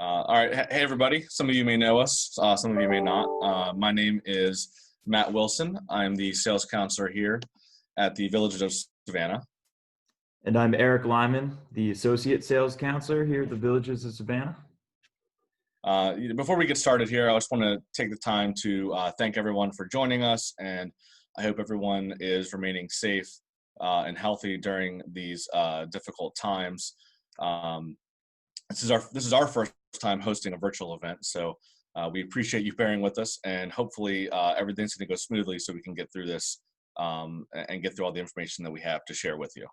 All right. Hey, everybody. Some of you may know us. Some of you may not. My name is Matt Wilson. I'm the sales counselor here at the Villages of Savannah. And I'm Eric Lyman, the associate sales counselor here at the Villages of Savannah. Before we get started here, I just want to take the time to thank everyone for joining us, and I hope everyone is remaining safe and healthy during these difficult times. This is our first time hosting a virtual event, so we appreciate you bearing with us, and hopefully everything's going to go smoothly so we can get through this and get through all the information that we have to share with you.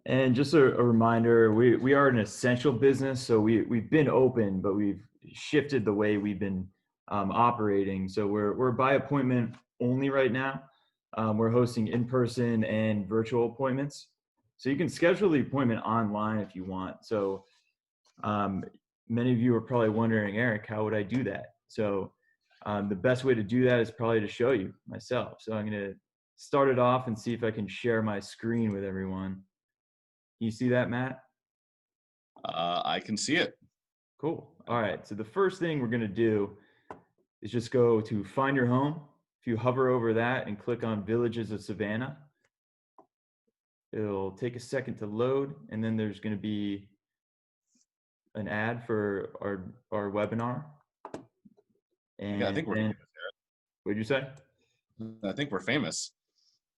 And just a reminder, we are an essential business, so we've been open, but we've shifted the way we've been operating. So we're by appointment only right now. We're hosting in-person and virtual appointments. So you can schedule the appointment online if you want. So many of you are probably wondering, Eric, how would I do that? So the best way to do that is probably to show you myself. So I'm going to start it off and see if I can share my screen with everyone. Can you see that, Matt? I can see it. Cool. All right. So the first thing we're going to do is just go to Find Your Home. If you hover over that and click on Villages of Savannah, it'll take a second to load, and then there's going to be an ad for our webinar. And yeah, I think we're famous. What'd you say? I think we're famous.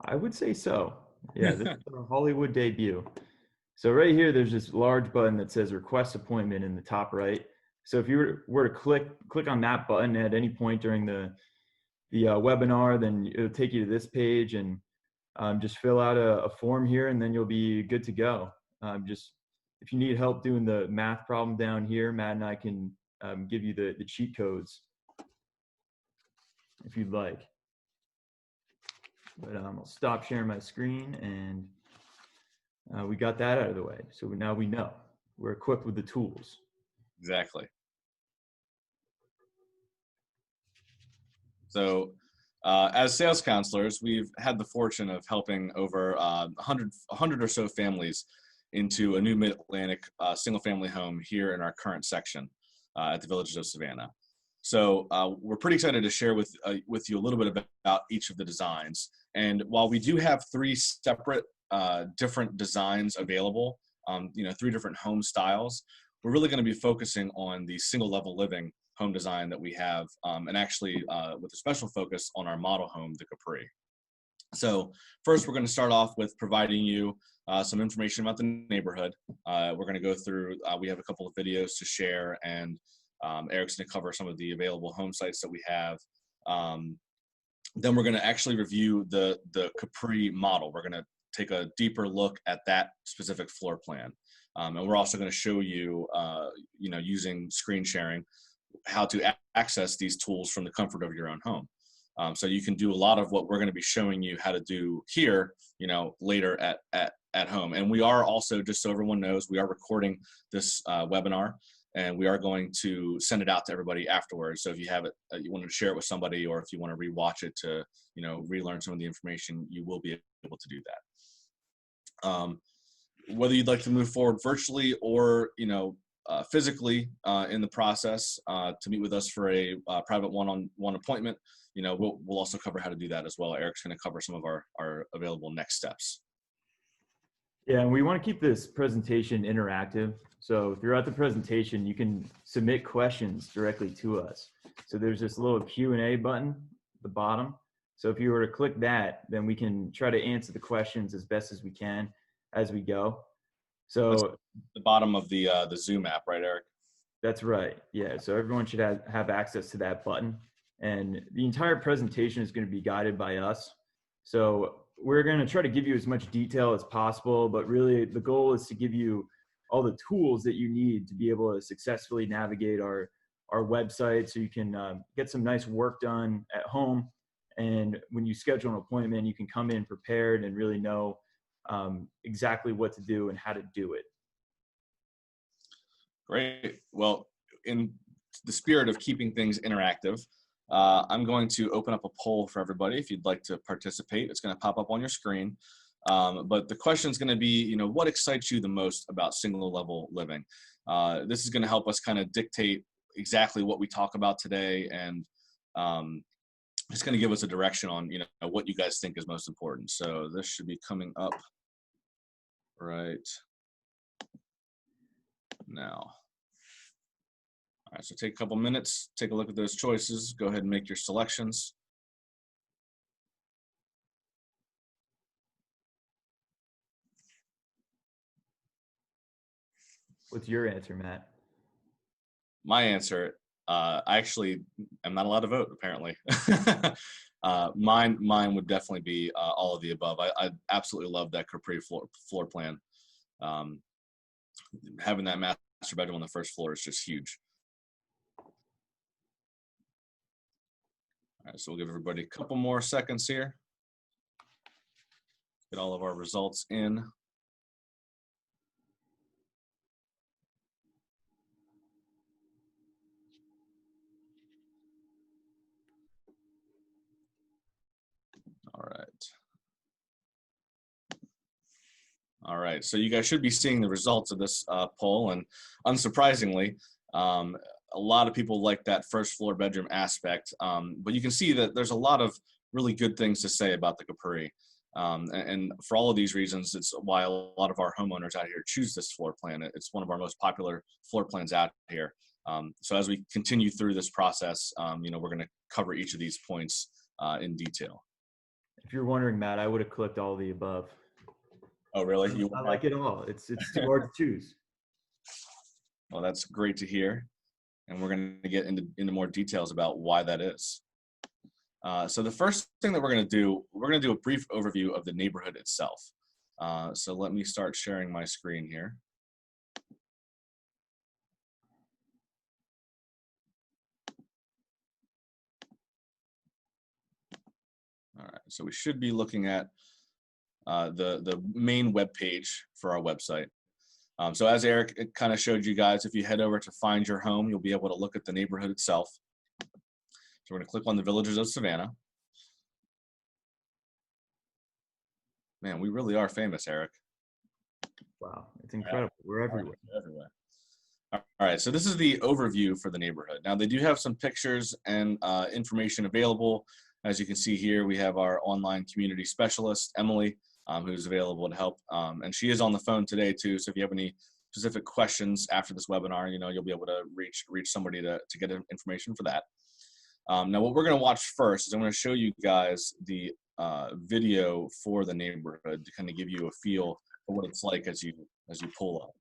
I would say so. Yeah, this is our Hollywood debut. So right here, there's this large button that says Request Appointment in the top right. So if you were to click on that button at any point during the webinar, then it'll take you to this page, and just fill out a form here, and then you'll be good to go. Just if you need help doing the math problem down here, Matt and I can give you the cheat codes if you'd like. But I'll stop sharing my screen, and we got that out of the way. So now we know we're equipped with the tools. Exactly. So as sales counselors, we've had the fortune of helping over 100 or so families into a new Mid-Atlantic single-family home here in our current section at the Villages of Savannah. So we're pretty excited to share with you a little bit about each of the designs. And while we do have three separate different designs available, 3 different home styles, we're really going to be focusing on the single-level living home design that we have, and actually with a special focus on our model home, the Capri. So first, we're going to start off with providing you some information about the neighborhood. We're going to go through, we have a couple of videos to share, and Eric's going to cover some of the available home sites that we have. Then we're going to actually review the Capri model. We're going to take a deeper look at that specific floor plan. And we're also going to show you, using screen sharing, how to access these tools from the comfort of your own home. So you can do a lot of what we're going to be showing you how to do here, later at home. And we are also, just so everyone knows, we are recording this webinar, and we are going to send it out to everybody afterwards. So if you have it, you want to share it with somebody, or if you want to rewatch it to, relearn some of the information, you will be able to do that. Whether you'd like to move forward virtually or, physically in the process to meet with us for a private one-on-one appointment, we'll also cover how to do that as well. Eric's going to cover some of our available next steps. Yeah, and we want to keep this presentation interactive. So throughout the presentation, you can submit questions directly to us. So there's this little Q&A button at the bottom. So if you were to click that, then we can try to answer the questions as best as we can as we go. So that's the bottom of the Zoom app, right, Eric? That's right. Yeah. So everyone should have access to that button, and the entire presentation is going to be guided by us. So we're going to try to give you as much detail as possible, but really the goal is to give you all the tools that you need to be able to successfully navigate our website, so you can get some nice work done at home. And when you schedule an appointment, you can come in prepared and really know exactly what to do and how to do it. Great. Well, in the spirit of keeping things interactive, I'm going to open up a poll for everybody. If you'd like to participate, it's going to pop up on your screen. But the question is going to be, what excites you the most about single level living? This is going to help us kind of dictate exactly what we talk about today, and it's going to give us a direction on what you guys think is most important. So this should be coming up right now. All right, so take a couple minutes, take a look at those choices, go ahead and make your selections. What's your answer, Matt? My answer, I actually am not allowed to vote, apparently. Mine would definitely be all of the above. I absolutely love that Capri floor plan. Having that master bedroom on the first floor is just huge. All right, so we'll give everybody a couple more seconds here. Get all of our results in. All right. All right, so you guys should be seeing the results of this poll, and unsurprisingly, a lot of people like that first floor bedroom aspect, but you can see that there's a lot of really good things to say about the Capri. And for all of these reasons, it's why a lot of our homeowners out here choose this floor plan. It's one of our most popular floor plans out here. So as we continue through this process, we're going to cover each of these points in detail. If you're wondering, Matt, I would have clicked all the above. Oh, really? I like it all. It's too hard to choose. Well, that's great to hear. And we're going to get into more details about why that is. So the first thing that we're going to do a brief overview of the neighborhood itself. So let me start sharing my screen here. All right, so we should be looking at the main web page for our website. So as Eric kind of showed you guys, if you head over to Find Your Home, you'll be able to look at the neighborhood itself. So we're going to click on the Villages of Savannah. Man, we really are famous, Eric. Wow, it's incredible. We're everywhere. Everywhere. All right, so this is the overview for the neighborhood. Now, they do have some pictures and information available. As you can see here, we have our online community specialist, Emily, who's available to help. And she is on the phone today, too. So if you have any specific questions after this webinar, you'll be able to reach somebody to get information for that. Now, what we're going to watch first is I'm going to show you guys the video for the neighborhood to kind of give you a feel for what it's like as you pull up.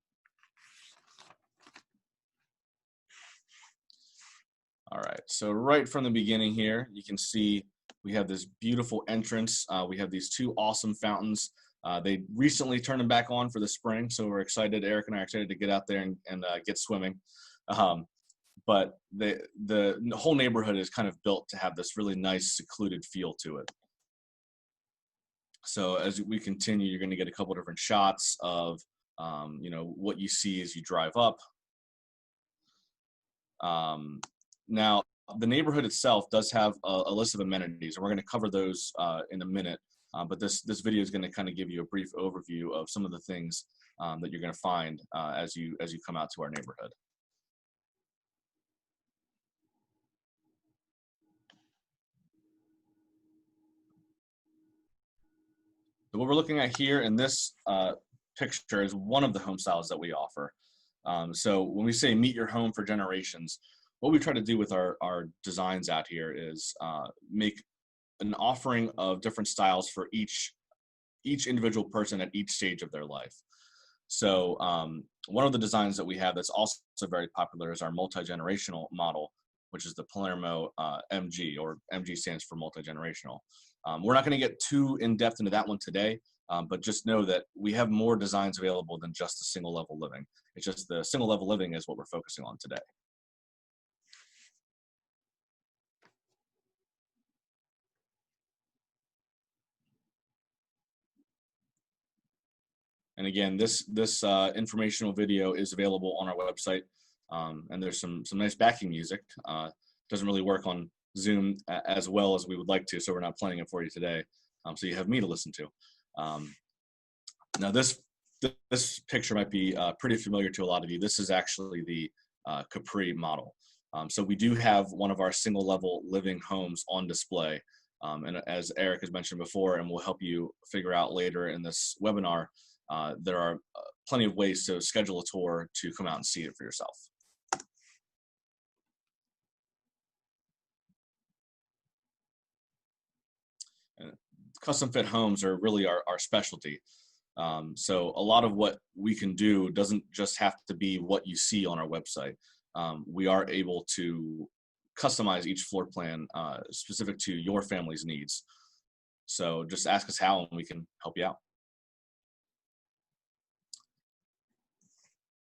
All right, so right from the beginning here, you can see we have this beautiful entrance. We have these two awesome fountains. They recently turned them back on for the spring, so we're excited. Eric and I are excited to get out there and get swimming. But the whole neighborhood is kind of built to have this really nice, secluded feel to it. So as we continue, you're going to get a couple different shots of what you see as you drive up. Now, the neighborhood itself does have a list of amenities, and we're going to cover those in a minute. But this video is going to kind of give you a brief overview of some of the things that you're going to find as you come out to our neighborhood. So what we're looking at here in this picture is one of the home styles that we offer. So when we say meet your home for generations, what we try to do with our designs out here is make an offering of different styles for each individual person at each stage of their life. So one of the designs that we have that's also very popular is our multi-generational model, which is the Palermo MG, or MG stands for multi-generational. We're not going to get too in-depth into that one today, but just know that we have more designs available than just the single-level living. It's just the single-level living is what we're focusing on today. And again, this informational video is available on our website, and there's some nice backing music. Doesn't really work on Zoom as well as we would like to, so we're not playing it for you today. So you have me to listen to. Now this This picture might be pretty familiar to a lot of you. This is actually the Capri model. So we do have one of our single level living homes on display. And as Eric has mentioned before, and we'll help you figure out later in this webinar, there are plenty of ways to schedule a tour to come out and see it for yourself. And custom fit homes are really our specialty. So a lot of what we can do doesn't just have to be what you see on our website. We are able to customize each floor plan specific to your family's needs. So just ask us how and we can help you out.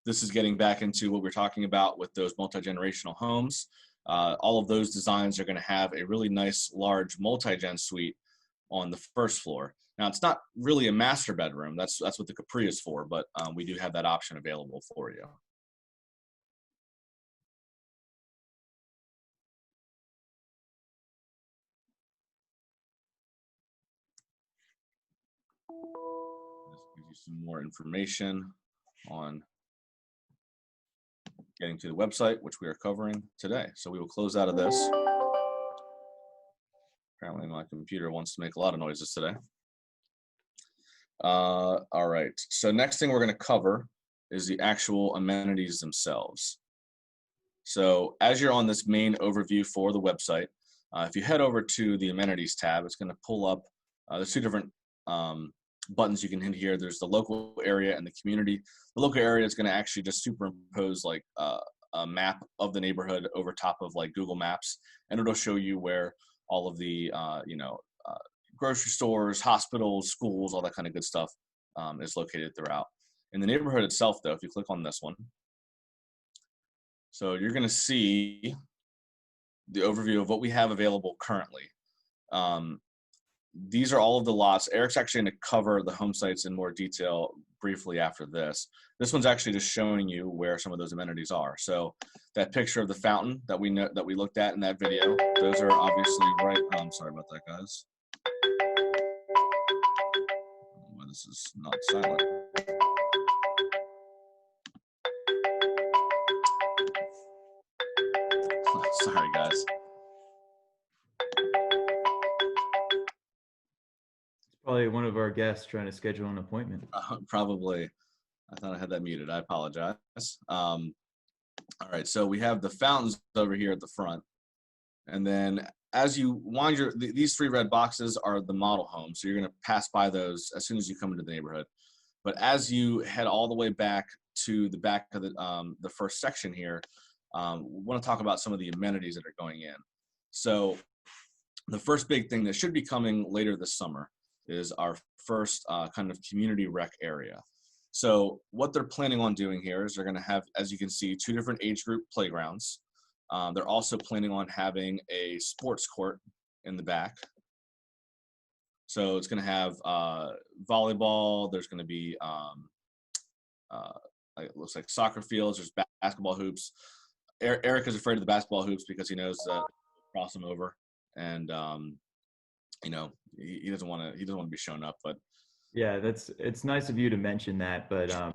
This is getting back into what we're talking about with those multi-generational homes. All of those designs are going to have a really nice large multi-gen suite on the first floor. Now, it's not really a master bedroom. That's what the Capri is for, but we do have that option available for you. This gives you some more information on getting to the website, which we are covering today. So we will close out of this. Apparently my computer wants to make a lot of noises today. All right, so next thing we're going to cover is the actual amenities themselves. So as you're on this main overview for the website, if you head over to the amenities tab, it's going to pull up, there's two different buttons you can hit here. There's the local area and the community. The local area is going to actually just superimpose like a map of the neighborhood over top of like Google Maps, and it'll show you where all of the grocery stores, hospitals, schools, all that kind of good stuff is located throughout. In the neighborhood itself, though, if you click on this one, so you're going to see the overview of what we have available currently. These are all of the lots. Eric's actually going to cover the home sites in more detail briefly after this. This one's actually just showing you where some of those amenities are. So that picture of the fountain that we looked at in that video, those are obviously right. I'm sorry about that, guys. Why this is not silent. Sorry, guys. It's probably one of our guests trying to schedule an appointment. Probably. I thought I had that muted. I apologize. All right, so we have the fountains over here at the front. And then as you wind these three red boxes are the model homes. So you're going to pass by those as soon as you come into the neighborhood. But as you head all the way back to the back of the first section here, we want to talk about some of the amenities that are going in. So the first big thing that should be coming later this summer is our first kind of community rec area. So what they're planning on doing here is they're going to have, as you can see, two different age group playgrounds. They're also planning on having a sports court in the back. So it's going to have volleyball. There's going to be, it looks like soccer fields. There's basketball hoops. Eric is afraid of the basketball hoops because he knows that cross them over, and he doesn't want to be shown up. But yeah, it's nice of you to mention that. But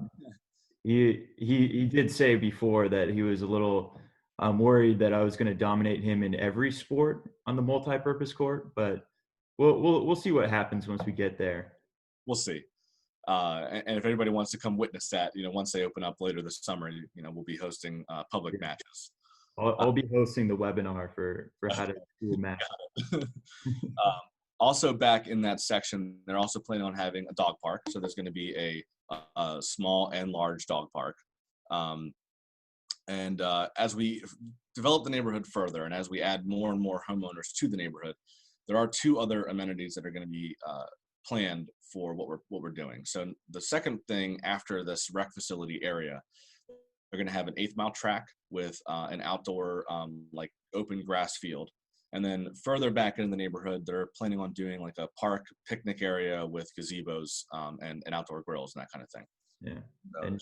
he did say before that he was a little worried that I was going to dominate him in every sport on the multi-purpose court. But we'll see what happens once we get there. We'll see. And if anybody wants to come witness that, once they open up later this summer, we'll be hosting public matches. I'll be hosting the webinar for how to do a match. Also back in that section, they're also planning on having a dog park. So there's going to be a small and large dog park. And as we develop the neighborhood further, and as we add more and more homeowners to the neighborhood, there are two other amenities that are going to be planned for what we're doing. So the second thing after this rec facility area, they're going to have an 1/8 mile track with an outdoor like open grass field. And then further back in the neighborhood, they're planning on doing like a park picnic area with gazebos and outdoor grills and that kind of thing. Yeah. So, and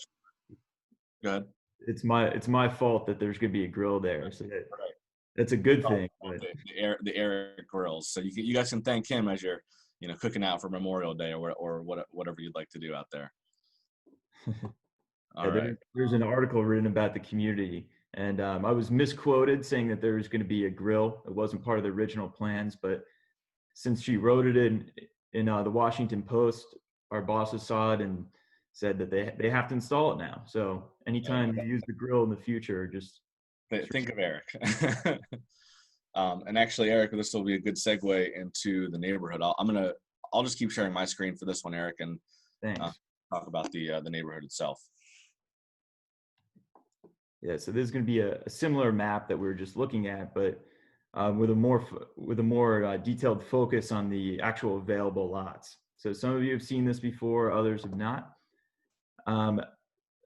go ahead. It's my fault that there's going to be a grill there. So that's a good thing. The Eric grills. So you guys can thank him as you're cooking out for Memorial Day or whatever you'd like to do out there. All Yeah, right. there's an article written about the community, and I was misquoted saying that there was going to be a grill. It wasn't part of the original plans, but since she wrote it in the Washington Post, our bosses saw it and said that they have to install it now. So Oh, anytime you use the grill in the future, just think of Eric. And actually, Eric, this will be a good segue into the neighborhood. I'll just keep sharing my screen for this one, Eric, and uh, thanks. talk about the neighborhood itself. Yeah, so this is going to be a similar map that we were just looking at, but with a more detailed focus on the actual available lots. So some of you have seen this before, others have not. Um,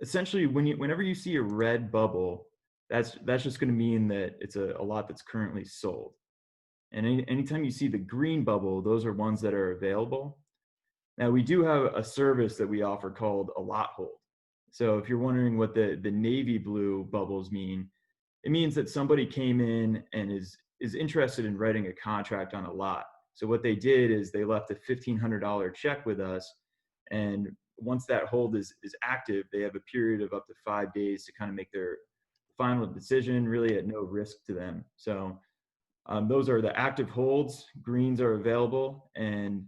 Essentially, whenever you see a red bubble, that's just going to mean that it's a lot that's currently sold. And anytime you see the green bubble, those are ones that are available. Now we do have a service that we offer called a lot hold. So if you're wondering what the navy blue bubbles mean, it means that somebody came in and is interested in writing a contract on a lot. So what they did is they left a $1,500 check with us, and once that hold is active, they have a period of up to 5 days to kind of make their final decision, really at no risk to them. So those are the active holds. Greens are available, and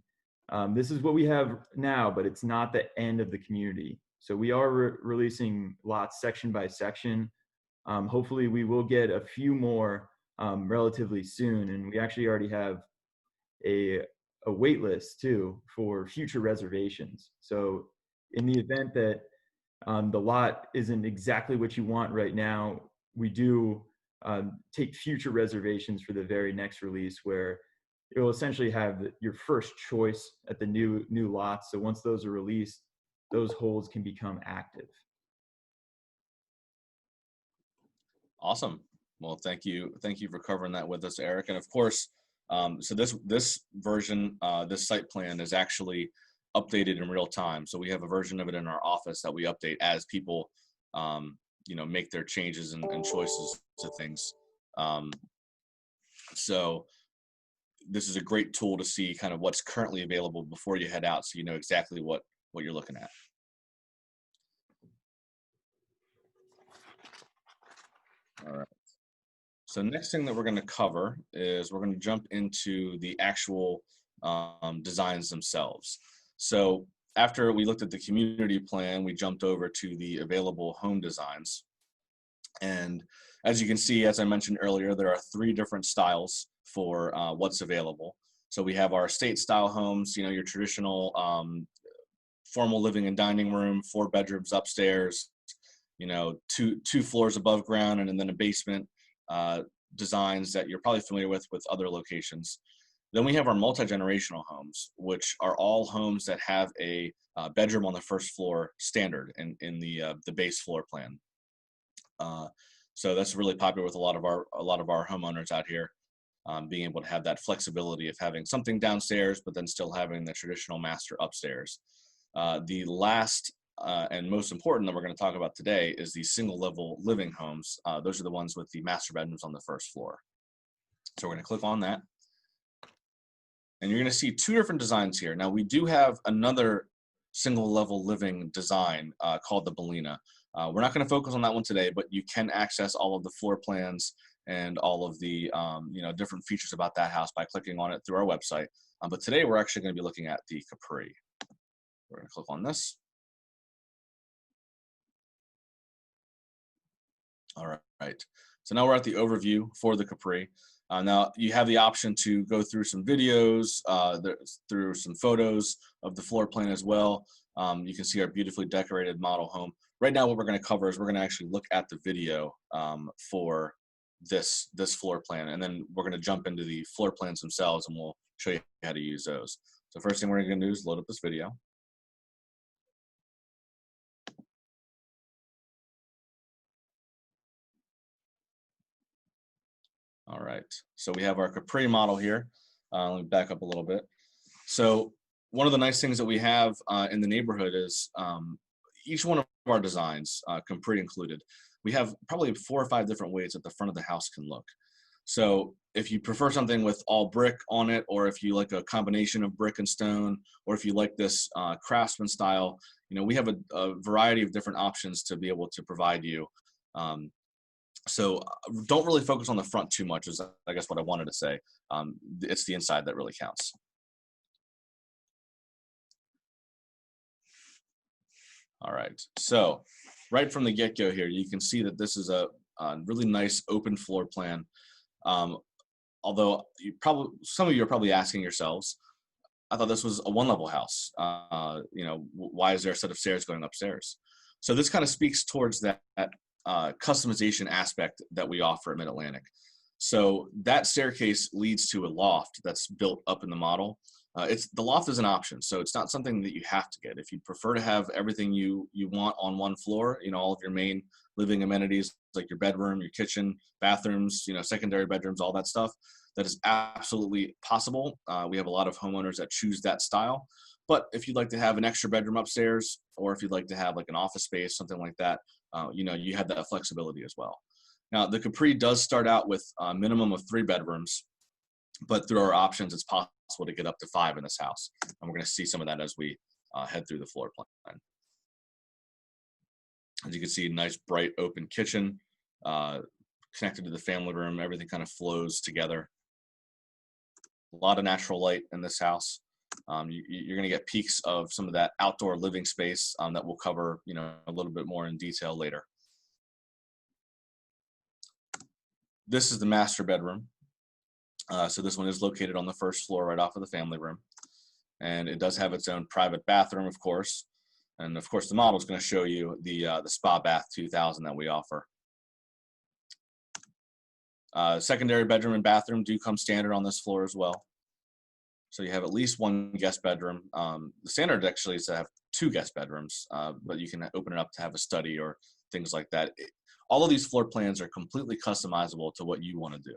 this is what we have now, but it's not the end of the community. So we are releasing lots section by section. Hopefully, we will get a few more relatively soon, and we actually already have a wait list too for future reservations. So in the event that the lot isn't exactly what you want right now, we do take future reservations for the very next release, where it will essentially have your first choice at the new lots. So once those are released, those holds can become active. Awesome. Well, thank you for covering that with us, Eric. And of course, so this version, this site plan is actually updated in real time. So we have a version of it in our office that we update as people, make their changes and choices to things. Um, so this is a great tool to see kind of what's currently available before you head out, so you know exactly what you're looking at. All right. So next thing that we're going to cover is we're going to jump into the actual designs themselves. So after we looked at the community plan, we jumped over to the available home designs. And as you can see, as I mentioned earlier, there are 3 different styles for what's available. So we have our estate style homes, your traditional formal living and dining room, 4 bedrooms upstairs, two floors above ground, and then a basement, designs that you're probably familiar with other locations. Then we have our multi-generational homes, which are all homes that have a bedroom on the first floor standard in the base floor plan. So that's really popular with a lot of our homeowners out here, being able to have that flexibility of having something downstairs, but then still having the traditional master upstairs. The last and most important that we're going to talk about today is the single-level living homes. Those are the ones with the master bedrooms on the first floor. So we're going to click on that. And you're going to see 2 different designs here. Now, we do have another single-level living design called the Bellina. We're not going to focus on that one today, but you can access all of the floor plans and all of the different features about that house by clicking on it through our website. But today we're actually going to be looking at the Capri. We're going to click on this. All right. So now we're at the overview for the Capri. Now you have the option to go through some videos, through some photos of the floor plan as well. You can see our beautifully decorated model home. Right now what we're going to cover is we're going to actually look at the video for this floor plan, and then we're going to jump into the floor plans themselves, and we'll show you how to use those. So first thing we're going to do is load up this video. All right, so we have our Capri model here. Let me back up a little bit. So one of the nice things that we have in the neighborhood is each one of our designs, Capri included, we have probably 4 or 5 different ways that the front of the house can look. So if you prefer something with all brick on it, or if you like a combination of brick and stone, or if you like this craftsman style, we have a variety of different options to be able to provide you. Um, so don't really focus on the front too much, is I guess what I wanted to say. It's the inside that really counts. All right, so right from the get-go here, you can see that this is a really nice open floor plan. Um, Although some of you are probably asking yourselves, I thought this was a one-level house. Why is there a set of stairs going upstairs? So this kind of speaks towards that customization aspect that we offer at Mid-Atlantic. So that staircase leads to a loft that's built up in the model. The loft is an option, so it's not something that you have to get. If you prefer to have everything you want on one floor, all of your main living amenities like your bedroom, your kitchen, bathrooms, secondary bedrooms, all that stuff, that is absolutely possible. We have a lot of homeowners that choose that style. But if you'd like to have an extra bedroom upstairs, or if you'd like to have like an office space, something like that, you have that flexibility as well. Now, the Capri does start out with a minimum of 3 bedrooms, but through our options, it's possible to get up to 5 in this house. And we're going to see some of that as we head through the floor plan. As you can see, nice, bright, open kitchen, connected to the family room. Everything kind of flows together. A lot of natural light in this house. You're going to get peaks of some of that outdoor living space that we'll cover, a little bit more in detail later. This is the master bedroom. So this one is located on the first floor right off of the family room. And it does have its own private bathroom, of course. And of course, the model is going to show you the Spa Bath 2000 that we offer. Secondary bedroom and bathroom do come standard on this floor as well. So you have at least 1 guest bedroom. The standard actually is to have 2 guest bedrooms, but you can open it up to have a study or things like that. All of these floor plans are completely customizable to what you want to do.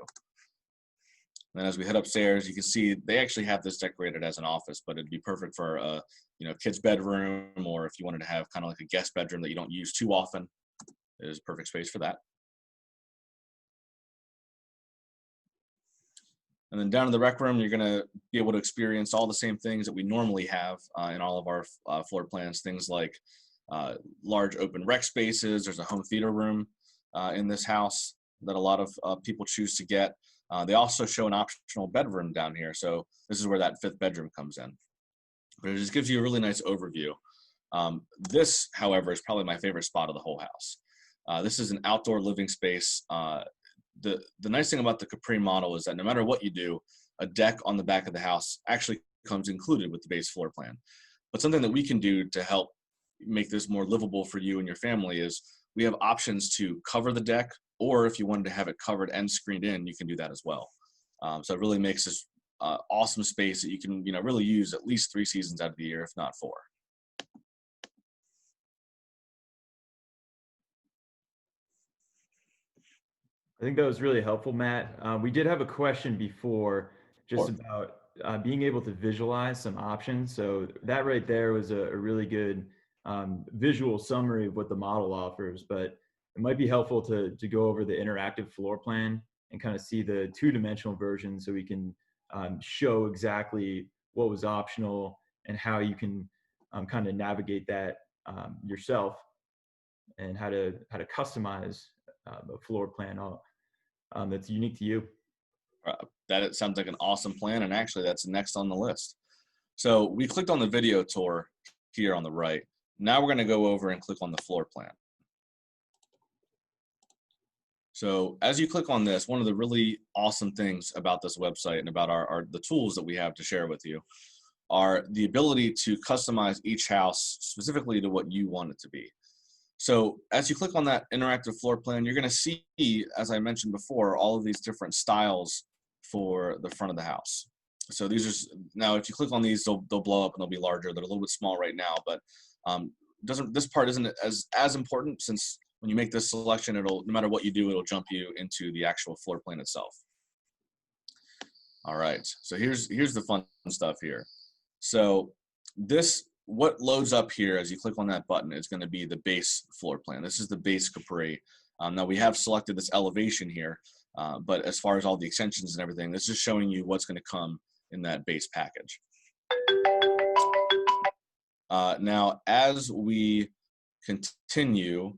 And as we head upstairs, you can see they actually have this decorated as an office, but it'd be perfect for a kid's bedroom, or if you wanted to have kind of like a guest bedroom that you don't use too often, it is perfect space for that. And then down in the rec room, you're going to be able to experience all the same things that we normally have in all of our floor plans, things like large open rec spaces. There's a home theater room in this house that a lot of people choose to get. They also show an optional bedroom down here. So this is where that 5th bedroom comes in. But it just gives you a really nice overview. This, however, is probably my favorite spot of the whole house. This is an outdoor living space. The nice thing about the Capri model is that no matter what you do, a deck on the back of the house actually comes included with the base floor plan. But something that we can do to help make this more livable for you and your family is we have options to cover the deck, or if you wanted to have it covered and screened in, you can do that as well. So it really makes this awesome space that you can really use at least 3 seasons out of the year, if not 4. I think that was really helpful, Matt. We did have a question before just Sure. about being able to visualize some options. So that right there was a really good visual summary of what the model offers, but it might be helpful to go over the interactive floor plan and kind of see the 2-dimensional version so we can show exactly what was optional and how you can kind of navigate that yourself, and how to customize a floor plan that's unique to you. That sounds like an awesome plan, and actually that's next on the list. So we clicked on the video tour here on the right. Now we're going to go over and click on the floor plan. So as you click on this, one of the really awesome things about this website and about the tools that we have to share with you are the ability to customize each house specifically to what you want it to be. So as you click on that interactive floor plan, you're going to see, as I mentioned before, all of these different styles for the front of the house. So these are, now if you click on these, they'll blow up and they'll be larger. They're a little bit small right now, but this part isn't as important, since when you make this selection, no matter what you do, it'll jump you into the actual floor plan itself. All right, so here's the fun stuff here. So what loads up here as you click on that button is going to be the base floor plan. This is the base Capri. Now we have selected this elevation here, But as far as all the extensions and everything, this is showing you what's going to come in that base package. Now, as we continue,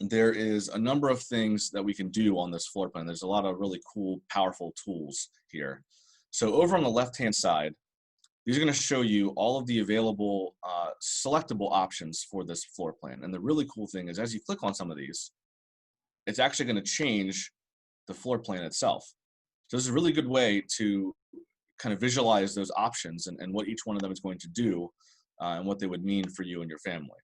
there is a number of things that we can do on this floor plan. There's a lot of really cool, powerful tools here. So over on the left-hand side, these are going to show you all of the available selectable options for this floor plan. And the really cool thing is, as you click on some of these, it's actually going to change the floor plan itself. So this is a really good way to kind of visualize those options and what each one of them is going to do and what they would mean for you and your family.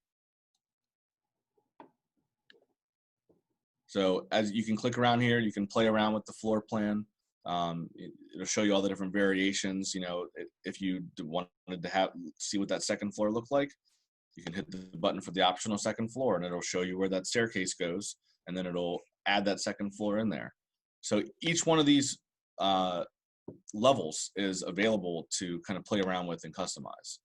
So as you can click around here, you can play around with the floor plan. It'll show you all the different variations. You know, if you wanted to see what that second floor looked like, you can hit the button for the optional second floor, and it'll show you where that staircase goes, and then it'll add that second floor in there. So each one of these levels is available to kind of play around with and customize.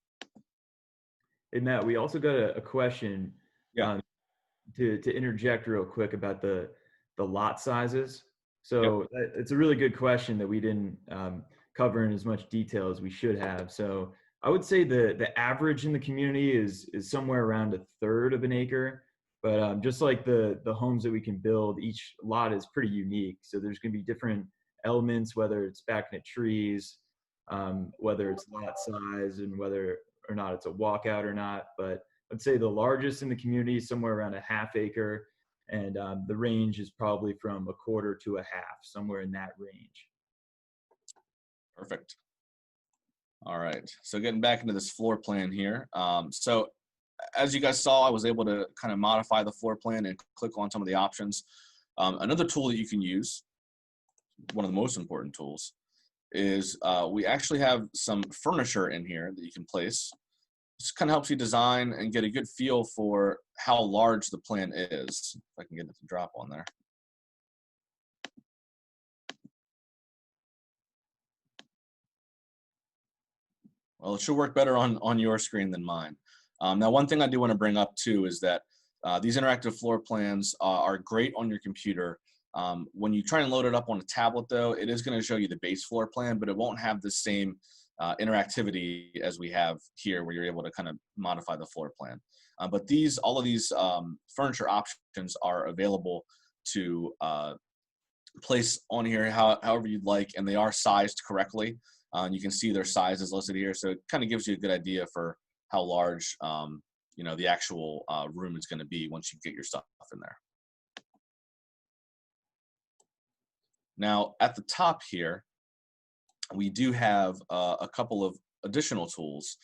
Hey, Matt, we also got a question. Yeah. To interject real quick about the lot sizes. So it's a really good question that we didn't cover in as much detail as we should have. So I would say the average in the community is somewhere around 1/3 of an acre. But just like the homes that we can build, each lot is pretty unique. So there's going to be different elements, whether it's backing at trees, whether it's lot size, and whether or not it's a walkout or not. But I'd say the largest in the community is somewhere around 1/2 acre, and the range is probably from 1/4 to 1/2, somewhere in that range. Perfect. All right, so getting back into this floor plan here. So as you guys saw, I was able to kind of modify the floor plan and click on some of the options. Another tool that you can use, one of the most important tools, is we actually have some furniture in here that you can place. This kind of helps you design and get a good feel for how large the plan is. If I can get it to drop on there. Well, it should work better on your screen than mine. Now, one thing I do want to bring up too is that these interactive floor plans are great on your computer. When you try and load it up on a tablet, though, it is going to show you the base floor plan, but it won't have the same interactivity as we have here, where you're able to kind of modify the floor plan. But all of these furniture options are available to place on here however you'd like, and they are sized correctly. You can see their sizes listed here, so it kind of gives you a good idea for how large you know, the actual room is going to be once you get your stuff in there. Now, at the top here, we do have a couple of additional tools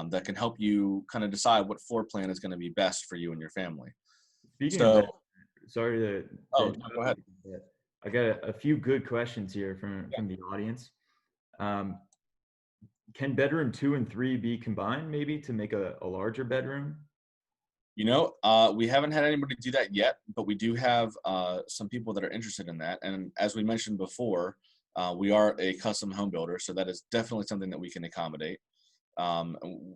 that can help you kind of decide what floor plan is going to be best for you and your family. Speaking of that, sorry to no, go ahead. I got a few good questions here from the audience. Can bedroom 2 and 3 be combined maybe to make a larger bedroom? You know, we haven't had anybody do that yet, but we do have some people that are interested in that. And as we mentioned before, we are a custom home builder, so that is definitely something that we can accommodate.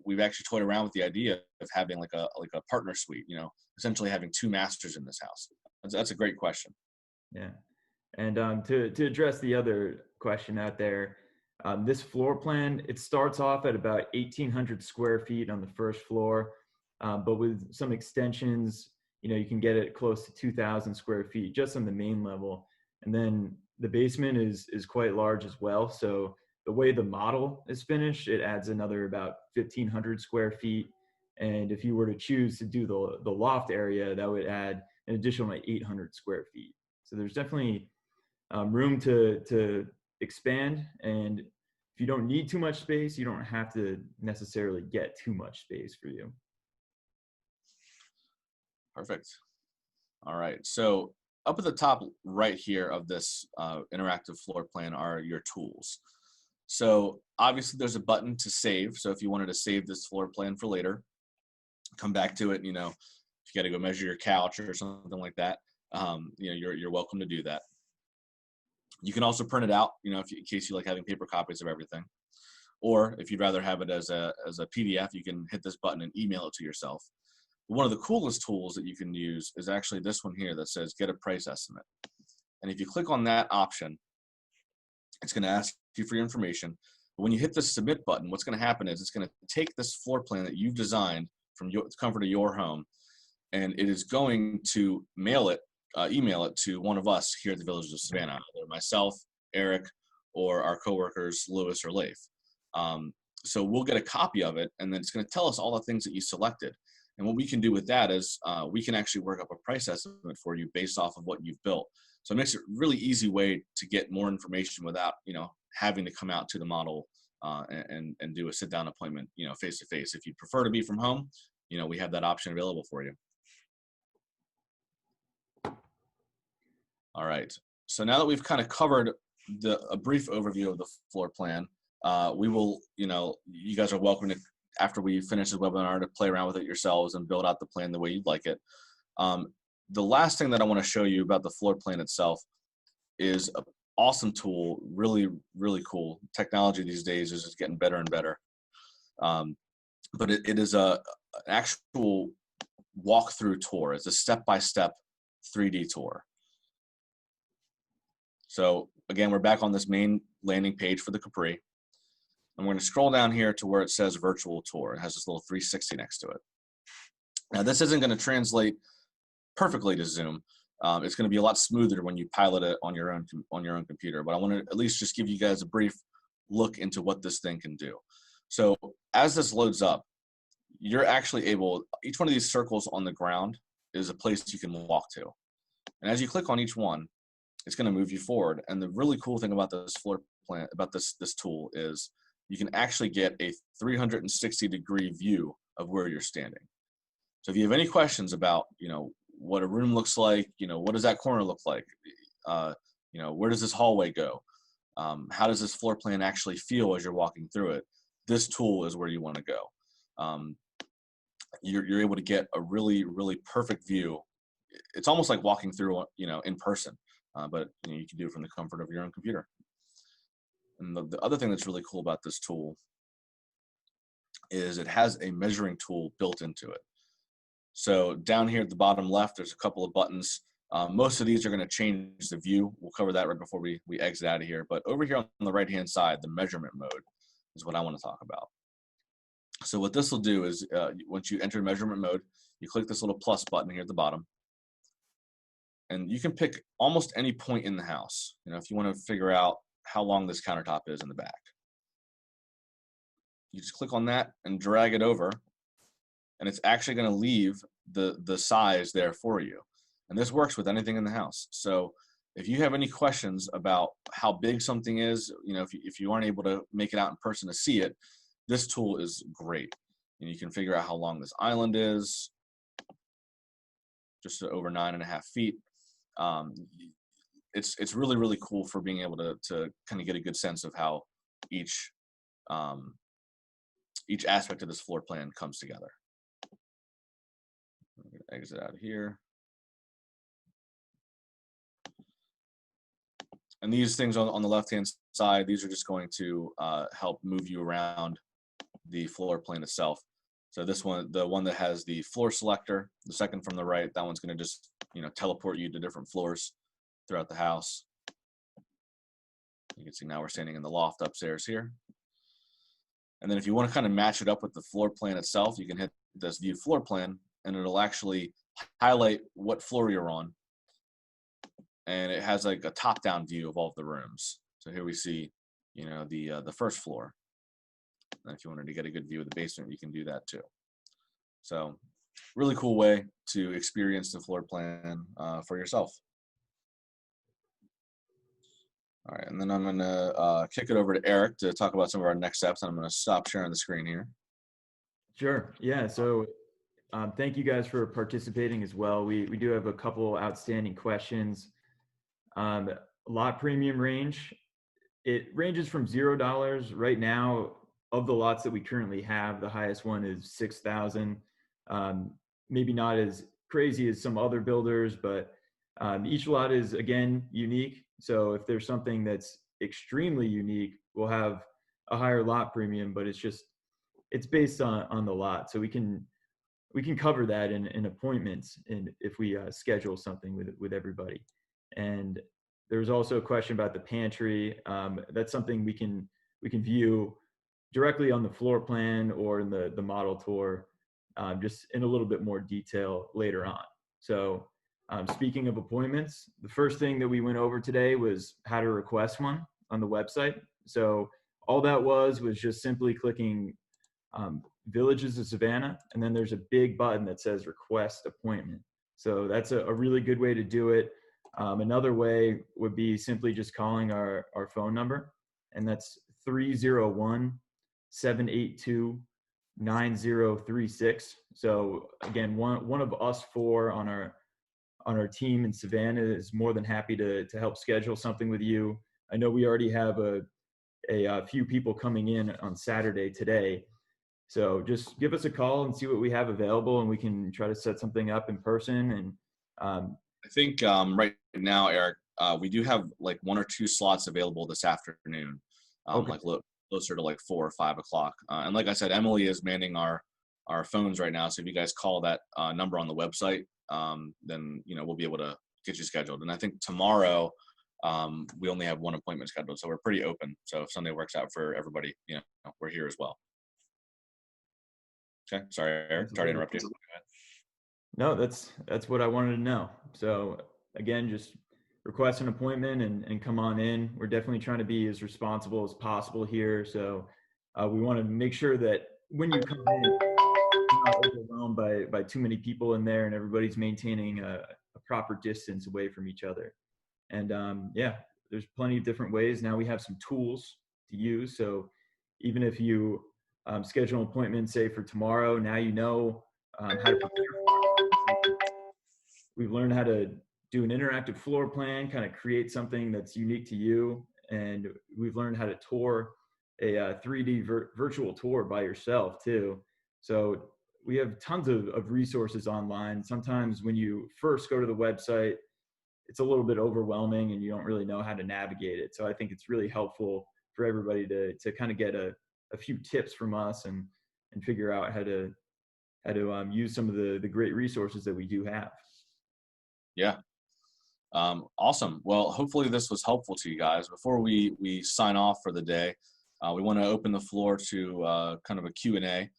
We've actually toyed around with the idea of having like a partner suite, you know, essentially having 2 masters in this house. That's a great question. Yeah. And to address the other question out there, this floor plan, it starts off at about 1,800 square feet on the first floor, but with some extensions, you know, you can get it close to 2,000 square feet just on the main level. And then the basement is quite large as well. So the way the model is finished, it adds another about 1,500 square feet. And if you were to choose to do the loft area, that would add an additional 800 square feet. So there's definitely room to expand. And if you don't need too much space, you don't have to necessarily get too much space for you. Perfect. All right. So up at the top right here of this interactive floor plan are your tools. So obviously there's a button to save. So if you wanted to save this floor plan for later, come back to it, you know, if you got to go measure your couch or something like that, you know, you're welcome to do that. You can also print it out, you know, in case you like having paper copies of everything. Or if you'd rather have it as a PDF, you can hit this button and email it to yourself. One of the coolest tools that you can use is actually this one here that says get a price estimate. And if you click on that option, it's going to ask you for your information. But when you hit the submit button, what's going to happen is it's going to take this floor plan that you've designed from the comfort of your home, and it is going to email it to one of us here at the Villages of Savannah, either myself, Eric, or our coworkers, Lewis or Leif. So we'll get a copy of it, and then it's going to tell us all the things that you selected. And what we can do with that is we can actually work up a price estimate for you based off of what you've built. So it makes it a really easy way to get more information without, having to come out to the model and do a sit-down appointment, face-to-face. If you prefer to be from home, we have that option available for you. All right. So now that we've kind of covered a brief overview of the floor plan, we will, you guys are welcome to, after we finish the webinar, to play around with it yourselves and build out the plan the way you'd like it. The last thing that I want to show you about the floor plan itself is an awesome tool, really, really cool. Technology these days is just getting better and better. But it is an actual walkthrough tour. It's a step-by-step 3D tour. So again, we're back on this main landing page for the Capri. And we're going to scroll down here to where it says virtual tour. It has this little 360 next to it. Now, this isn't going to translate perfectly to Zoom. It's going to be a lot smoother when you pilot it on your own computer. But I want to at least just give you guys a brief look into what this thing can do. So as this loads up, you're actually able, each one of these circles on the ground is a place you can walk to. And as you click on each one, it's going to move you forward. And the really cool thing about this floor plan, about this tool, is you can actually get a 360-degree view of where you're standing. So if you have any questions about, what a room looks like, what does that corner look like? Where does this hallway go? How does this floor plan actually feel as you're walking through it? This tool is where you want to go. You're able to get a really, really perfect view. It's almost like walking through, in person, but you can do it from the comfort of your own computer. And the other thing that's really cool about this tool is it has a measuring tool built into it. So down here at the bottom left, there's a couple of buttons. Most of these are going to change the view. We'll cover that right before we exit out of here. But over here on the right-hand side, the measurement mode is what I want to talk about. So what this will do is once you enter measurement mode, you click this little plus button here at the bottom. And you can pick almost any point in the house. If you want to figure out how long this countertop is in the back. You just click on that and drag it over, and it's actually going to leave the size there for you. And this works with anything in the house. So if you have any questions about how big something is, if you aren't able to make it out in person to see it, this tool is great. And you can figure out how long this island is, just over 9.5 feet. It's really, really cool for being able to kind of get a good sense of how each aspect of this floor plan comes together. I'm going to exit out of here. And these things on the left-hand side, these are just going to help move you around the floor plan itself. So this one, the one that has the floor selector, the second from the right, that one's going to just teleport you to different floors throughout the house. You can see now we're standing in the loft upstairs here. And then if you want to kind of match it up with the floor plan itself, you can hit this view floor plan, and it'll actually highlight what floor you're on. And it has like a top-down view of all of the rooms. So here we see, the first floor. And if you wanted to get a good view of the basement, you can do that too. So really cool way to experience the floor plan for yourself. All right, and then I'm going to kick it over to Eric to talk about some of our next steps. And I'm going to stop sharing the screen here. Sure. Yeah. So thank you guys for participating as well. We do have a couple outstanding questions. Lot premium range. It ranges from $0 right now. Of the lots that we currently have, the highest one is 6,000. Maybe not as crazy as some other builders, but each lot is, again, unique. So if there's something that's extremely unique, we'll have a higher lot premium, but it's based on the lot. So we can cover that in appointments, and if we schedule something with everybody. And There was also a question about the pantry. That's something we can view directly on the floor plan or in the model tour, just in a little bit more detail later on. So, speaking of appointments, the first thing that we went over today was how to request one on the website. So all that was just simply clicking Villages of Savannah, and then there's a big button that says request appointment. So that's a really good way to do it. Another way would be simply just calling our phone number, and that's 301-782-9036. So again, one of us four on our team in Savannah is more than happy to help schedule something with you. I know we already have a few people coming in on Saturday today. So just give us a call and see what we have available, and we can try to set something up in person. And I think right now, Eric, we do have like 1 or 2 slots available this afternoon, okay, like closer to like 4 or 5 o'clock. And like I said, Emily is manning our phones right now. So if you guys call that number on the website, then we'll be able to get you scheduled. And I think tomorrow we only have one appointment scheduled, so we're pretty open. So if Sunday works out for everybody, we're here as well. Okay, sorry, Eric, sorry to interrupt you. no, that's what I wanted to know. So again, just request an appointment and come on in. We're definitely trying to be as responsible as possible here. So we want to make sure that when you come in, you're not overwhelmed by too many people in there, and everybody's maintaining a proper distance away from each other. And yeah, there's plenty of different ways. Now we have some tools to use. So even if you schedule an appointment, say for tomorrow, now you know how to prepare for it. We've learned how to do an interactive floor plan, kind of create something that's unique to you. And we've learned how to tour a 3D virtual tour by yourself too. So we have tons of resources online. Sometimes when you first go to the website, it's a little bit overwhelming and you don't really know how to navigate it. So I think it's really helpful for everybody to kind of get a few tips from us and figure out how to use some of the great resources that we do have. Yeah. Awesome. Well, hopefully this was helpful to you guys. Before we sign off for the day, we want to open the floor to kind of a Q&A.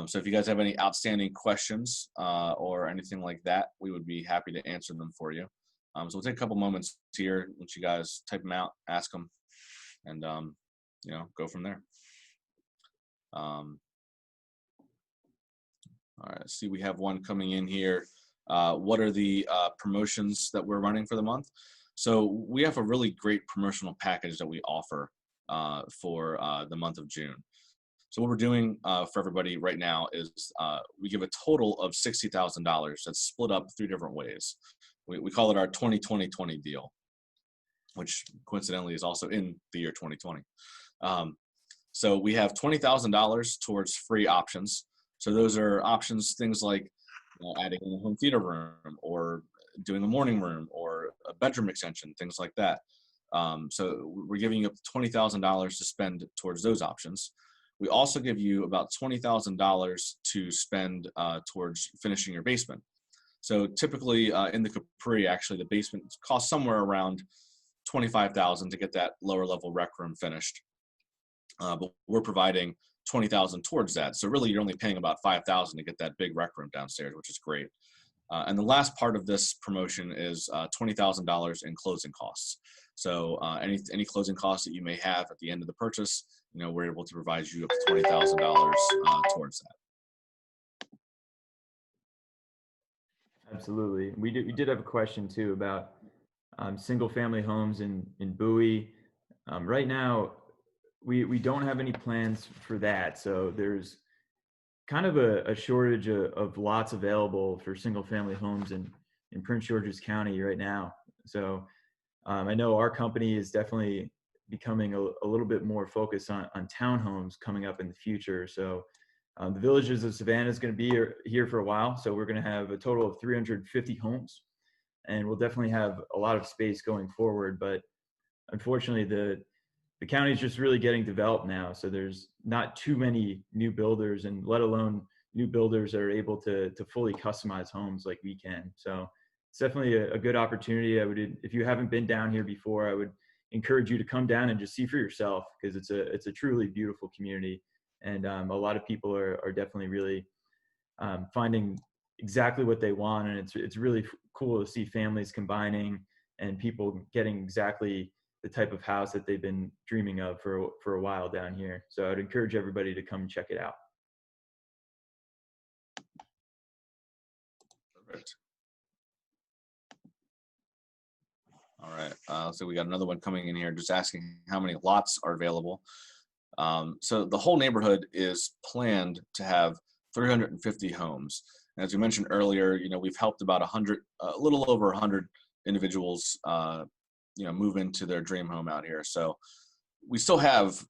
So if you guys have any outstanding questions or anything like that, we would be happy to answer them for you. So we'll take a couple moments here once you guys type them out, ask them, and go from there. All right, let's see, we have one coming in here. What are the promotions that we're running for the month? So we have a really great promotional package that we offer for the month of June. So what we're doing for everybody right now is we give a total of $60,000 that's split up 3 different ways. We call it our 20-20-20 deal, which coincidentally is also in the year 2020. So we have $20,000 towards free options. So those are options, things like adding a home theater room or doing a morning room or a bedroom extension, things like that. So we're giving you $20,000 to spend towards those options. We also give you about $20,000 to spend towards finishing your basement. So typically in the Capri, actually the basement costs somewhere around $25,000 to get that lower level rec room finished. But we're providing $20,000 towards that. So really you're only paying about $5,000 to get that big rec room downstairs, which is great. And the last part of this promotion is $20,000 in closing costs. So any closing costs that you may have at the end of the purchase, we're able to provide you up to $20,000 towards that. Absolutely. We did have a question too about single family homes in Bowie. Right now, we don't have any plans for that. So there's kind of a shortage of lots available for single family homes in Prince George's County right now. So I know our company is definitely becoming a little bit more focused on townhomes coming up in the future. So the Villages of Savannah is going to be here for a while. So we're going to have a total of 350 homes, and we'll definitely have a lot of space going forward. But unfortunately, the county is just really getting developed now. So there's not too many new builders, and let alone new builders that are able to fully customize homes like we can. So it's definitely a good opportunity. If you haven't been down here before, I would encourage you to come down and just see for yourself, because it's a truly beautiful community, and a lot of people are definitely really finding exactly what they want, and it's really cool to see families combining and people getting exactly the type of house that they've been dreaming of for a while down here. So I'd encourage everybody to come check it out. Perfect. All right. So we got another one coming in here, just asking how many lots are available. So the whole neighborhood is planned to have 350 homes. And as we mentioned earlier, we've helped about 100, a little over 100 individuals, move into their dream home out here. So we still have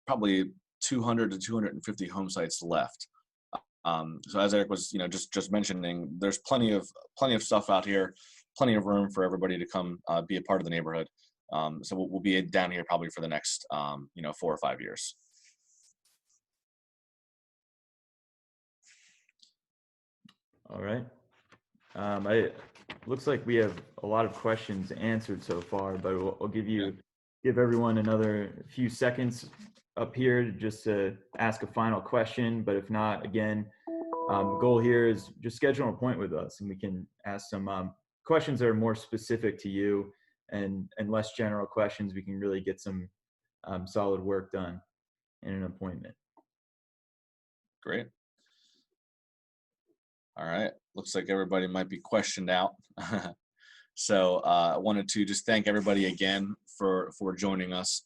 probably 200 to 250 home sites left. So as Eric was, just mentioning, there's plenty of stuff out here, plenty of room for everybody to come be a part of the neighborhood. So we'll be down here probably for the next, 4 or 5 years. All right. I looks like we have a lot of questions answered so far, but I'll give everyone another few seconds up here just to ask a final question. But if not, again, the goal here is just schedule an appointment with us, and we can ask some questions that are more specific to you, and less general questions. We can really get some solid work done in an appointment. Great. All right. Looks like everybody might be questioned out. So I wanted to just thank everybody again for joining us.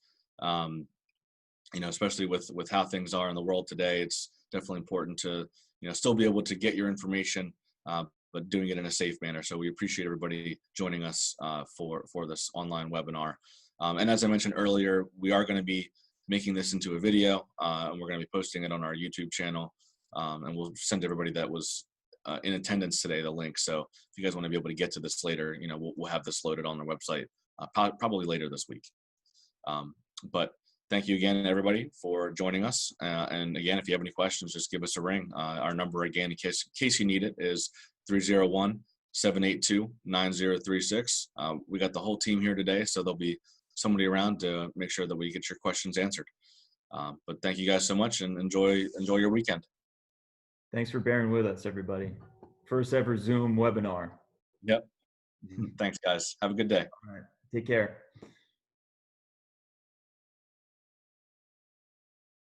Especially with how things are in the world today, it's definitely important to still be able to get your information, but doing it in a safe manner. So we appreciate everybody joining us for this online webinar. And as I mentioned earlier, we are going to be making this into a video, and we're going to be posting it on our YouTube channel, and we'll send everybody that was in attendance today the link. So if you guys want to be able to get to this later, we'll have this loaded on our website probably later this week. But thank you again, everybody, for joining us. And again, if you have any questions, just give us a ring. Our number, again, in case you need it, is 301-782-9036. We got the whole team here today, so there'll be somebody around to make sure that we get your questions answered. But thank you guys so much, and enjoy your weekend. Thanks for bearing with us, everybody. First ever Zoom webinar. Yep. Thanks, guys. Have a good day. All right. Take care.